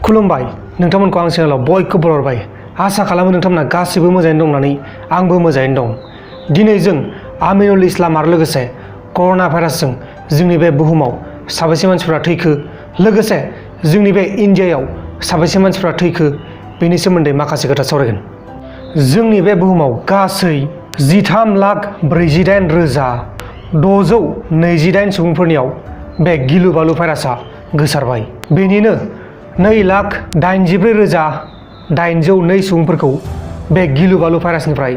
खुलुमबाय नोंथांमोनखौ आं चेनेलाव बयखौबो बरायबाय आसा खालामो नोंथांमोना गासिबो मोजाङैनो दं होननानै आंबो मोजाङैनो दं। दिनै जों आमिनुल इस्लाम आरो लोगोसे कर'ना भाइरासजों जोंनि बे बुहुमाव साबेसे मानसिफोरा थैखो लोगोसे जोंनि बे इन्डियायाव साबेसे मानसिफोरा थैखो बेनि सोमोन्दै माखासे खोथा सावरायगोन। जोंनि बे बुहुमाव गासै 13,48,628 सुबुंफोरनियाव बे गिलु बालु भाइरासआ गोसारबाय। बेनिनो 2,84,802 सुबुंफोरखौ बे गिलु बालु भाइरासनिफ्राय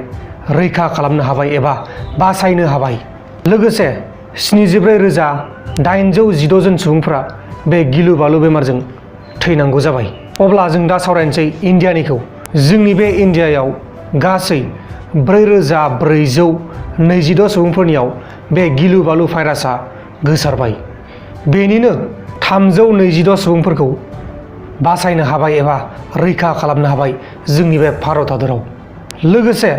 रैखा खालामनो हाबाय एबा बासायनो हाबाय। लोगोसे 74,816 जन सुबुंफोरा बे गिलु बालु बेमारजों थैनांगौ जाबाय। अब्ला जों दा सावरायनोसै इन्डियानिखौ। जोंनि बे इन्डियायाव गासै 4,422 सुबुंफोरनियाव बे गिलु बालु भाइरासआ गोसारबाय। बेनिनो 322 सुबुंफोरखौ बासायनो हाबाय एबा रैखा खालामनो हाबाय जोंनि बे भारत हादराव। लोगोसे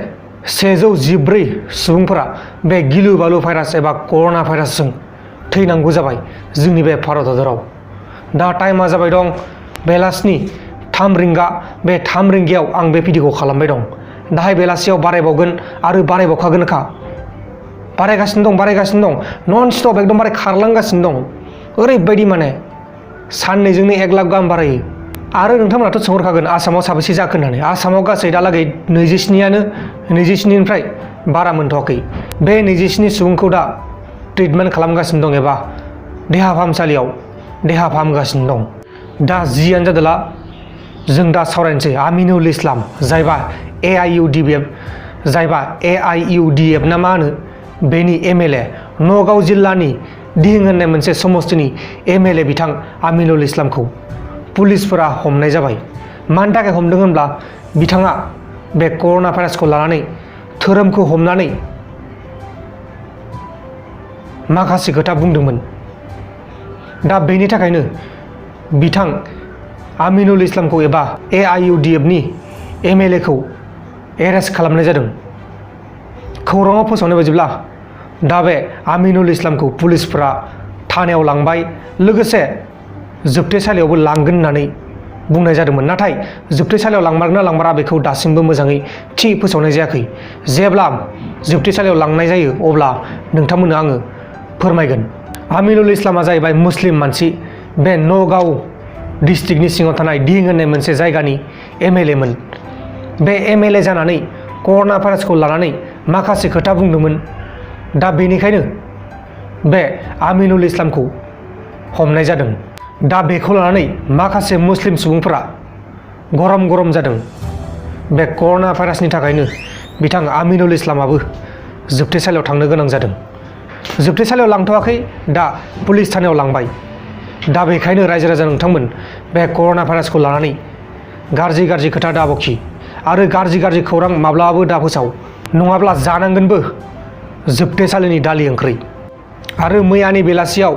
114 सुबुंफोरा बे गिलु बालु भाइरास एबा कर'ना भाइरासजों थैनांगौ जाबाय जोंनि बे भारत हादराव। दा टाइमा जाबाय दं बेलासिनि 3 रिंगा। बे 3 रिंगायाव आं बे भिडिअखौ खालामबाय दं। दाहाय बेलासियाव बारायबावगोन आरो बारायबावखागोनखा। बारायगासिनो दं नन स्टप एकदमबारे खारलांगासिनो दं। ओरैबायदि माने साननैजोंनो 1 लाख गाहाम बारायो। आरो नोंथांमोनाथ' सोंहरखागोन आसामाव साबेसे जाखो होननानै। आसामाव गासै दालागै 27निफ्राय बारा मोनथ'वाखै। बे 27 सुबुंखौ दा ट्रिटमेन्ट खालामगासिनो दं एबा देहा फाहामसालियाव देहा फाहामगासिनो दं। दा जियानो जादोला जों दा सावरायनोसै आमिनुल इस्लाम जायबा AIUDF ना मा होनो बेनि MLA नगाव जिल्लानि दिहिं होननाय मोनसे समस्तिनि MLA बिथां आमिनुल इस्लामखौ पुलिसफोरा हमनाय जाबाय। मानि थाखाय हमदों होनब्ला बिथाङा बे कर'ना भाइरासखौ लानानै धोरोमखौ हमनानै माखासे खोथा बुंदोंमोन। दा बेनि थाखायनो बिथां आमिनुल इस्लामखौ एबा AIUDFनि MLA खौ एरेस्ट खालामनाय जादों। खौराङाव फोसावनाय बायदिब्ला दा बे आमिनुल इस्लामखौ पुलिसफोरा थानायाव लांबाय। लोगोसे जोबथेसालियावबो लांगोन होननानै बुंनाय जादोंमोन। नाथाय जोबथेसालियाव लांमारगोन ना लांमारा बेखौ दासिमबो मोजाङै थि फोसावनाय जायाखै। जेब्ला जोबथेसालियाव लांनाय जायो अब्ला नोंथांमोननो आङो फोरमायगोन। आमिनुल इस्लामा जाहैबाय मुस्लिम मानसि। बे नगाव डिस्ट्रिक्टनि सिङाव थानाय दिहिं होननाय मोनसे जायगानि MLA मोन। बे MLA जानानै कर'ना भाइरासखौ लानानै माखासे खोथा बुंदोंमोन। दा बेनिखायनो बे आमिनुल इस्लामखौ हमनाय जादों। दा बेखौ लानानै माखासे मुस्लिम सुबुंफोरा गरम जादों। बे कर'ना भाइरासनि थाखायनो बिथां आमिनुल इस्लामाबो जोबथेसालियाव थांनो गोनां जादों। जोबथेसालियाव लांथ'वाखै, दा पुलिस थानायाव लांबाय। दा बेखायनो रायजो राजा नोंथांमोन बे कर'ना भाइरासखौ लानानै गाज्रि खोथा दाबखि आरो गाज्रि खौरां माब्लाबाबो दा फोसाव, नङाब्ला जानांगोनबो जोबथेसालिनि दालि ओंख्रि। आरो मैयानि बेलासियाव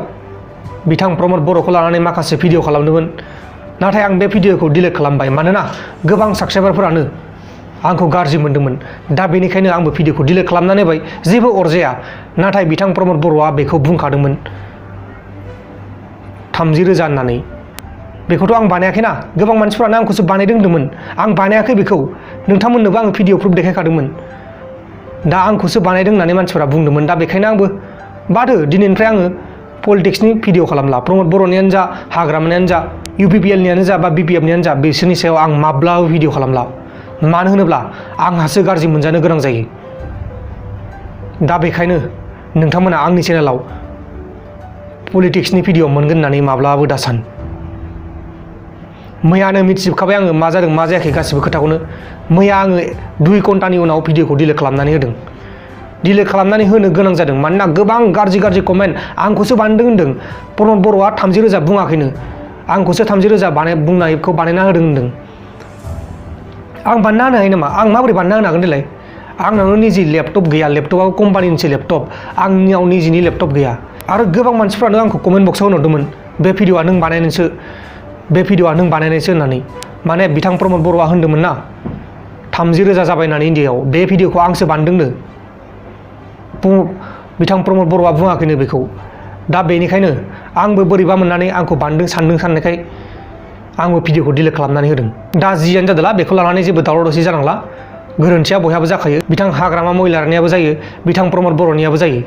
बिथां प्रमद बर'खौ लानानै माखासे भिडिअ खालामदोंमोन। नाथाय आं बे भिडिअखौ डिलिट खालामबाय मानोना गोबां साबस्क्राइबारफोरानो आंखौ गाज्रि मोनदोंमोन। दा बेनिखायनो आंबो भिडिअखौ डिलिट खालामनानै होबाय। जेबो अरजाया। नाथाय बिथां प्रमद बर'आ बेखौ बुंखादोंमोन 30,000 होननानै। बेखौथ' आं बानायाखैना, गोबां मानसिफोरानो आंखौसो बानायदों होनदोंमोन। आं बानायाखै बेखौ। नोंथांमोननोबो आं भिडिअ प्रुफ देखायखादोंमोन। दा आंखौसो बानायदों होननानै मानसिफोरा बुंदोंमोन। दा बेखायनो आंबो बादो दिनैनिफ्राय आङो पलिटिक्सनि भिडिअ खालामला। प्रमद बर'नियानो जा, हाग्रामानियानो जा, UPPLनियानो जा बा BPFनियानो जा, बिसोरनि सायाव आं माब्लाबो भिडिअ खालामला। मानो होनोब्ला आंहासो गाज्रि मोनजानो गोनां जायो। दा बेखायनो नोंथांमोना आंनि चेनेलाव पलिटिक्सनि भिडिअ मोनगोन होननानै माब्लाबाबो दा सान। मैयानो मिथिजोबखाबाय आङो मा जादों मा जायाखै गासिबो खोथाखौनो। मैया आङो 2 घन्टानि उनाव भिडिअखौ डिलिट खालामनानै होदों। डिलिट खालामनानै होनो गोनां जादों मानोना गोबां गाज्रि कमेन्ट आंखौसो बानायदों होनदों। प्रमद बर'आ 30,000 बुङाखैनो, आंखौसो 30,000 बुंनायखौ बानायना होदों होनदों। आं बानायना होनो हायो नामा? आं माबोरै बानायना होनो हागोन देलाय? आंनावनो निजि लेपटप गैया। लेपटपआबो कम्पानिनिसो लेपटप, आंनियाव निजिनि लेपटप गैया। आरो गोबां मानसिफ्रानो आंखौ कमेन्ट बक्सआव होनहरदोंमोन बे भिडिअआ नों बानायनायसो होननानै। माने बिथां प्रमद बर'आ होनदोंमोन ना 30,000 जाबाय होननानै इन्डियायाव। बे भिडिअखौ आंसो बानायदोंनो। बिथां प्रमद बर'आ बुङाखैनो बेखौ। दा बेनिखायनो आंबो बोरैबा मोननानै आंखौ बानदों साननायखाय आंबो भिडिअखौ डिलिट खालामनानै होदों। दा जियानो जादोला बेखौ लानानै जेबो दावराव दावसि जानांला। गोरोन्थिया बयहाबो जाखायो। बिथां हाग्रामा महिलारिनियाबो जायो, बिथां प्रमद बर'नियाबो जायो।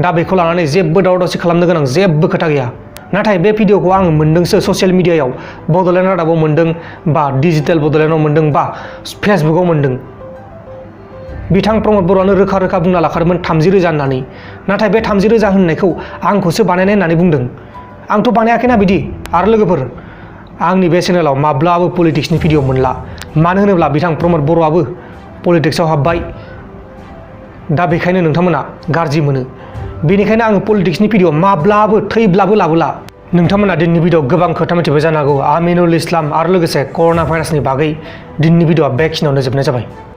दा बेखौ लानानै जेबो दावराव दावसि खालामनो गोनां जेबो खोथा गैया। नाथाय बे भिडिअखौ आङो मोन्दोंसो ससियेल मिडियायाव, बड'लेण्ड रादाबाव मोन्दों बा डिजिटेल बड'लेण्डआव मोन्दों बा फेसबुकआव मोन्दों। बिथां प्रमद बर'आनो रोखा रोखा बुंना लाखादोंमोन 30,000 होननानै। नाथाय बे 30,000 होननायखौ आंखौसो बानायनाय होननानै बुंदों। आंथ' बानायाखैना बिदि। आरो लोगोफोर, आंनि बे चेनेलाव माब्लाबो पलिटिक्सनि भिडिअ मोनला। मानो होनोब्ला बिथां प्रमद बर'आबो पलिटिक्सआव हाबबाय। दा बेखायनो नोंथांमोना गाज्रि मोनो। बेनिखायनो आङो पलिटिक्सनि भिडिअ माब्लाबो थैब्लाबो लाबोला। नोंथांमोना दिनैनि भिडिअ गोबां खोथा मिथिबाय जानो हागौ आमिनुल इस्लाम आरो लोगोसे कर'ना भाइरासनि बागै। दिनैनि भिडिअआ बेखिनियावनो जोबनाय जाबाय।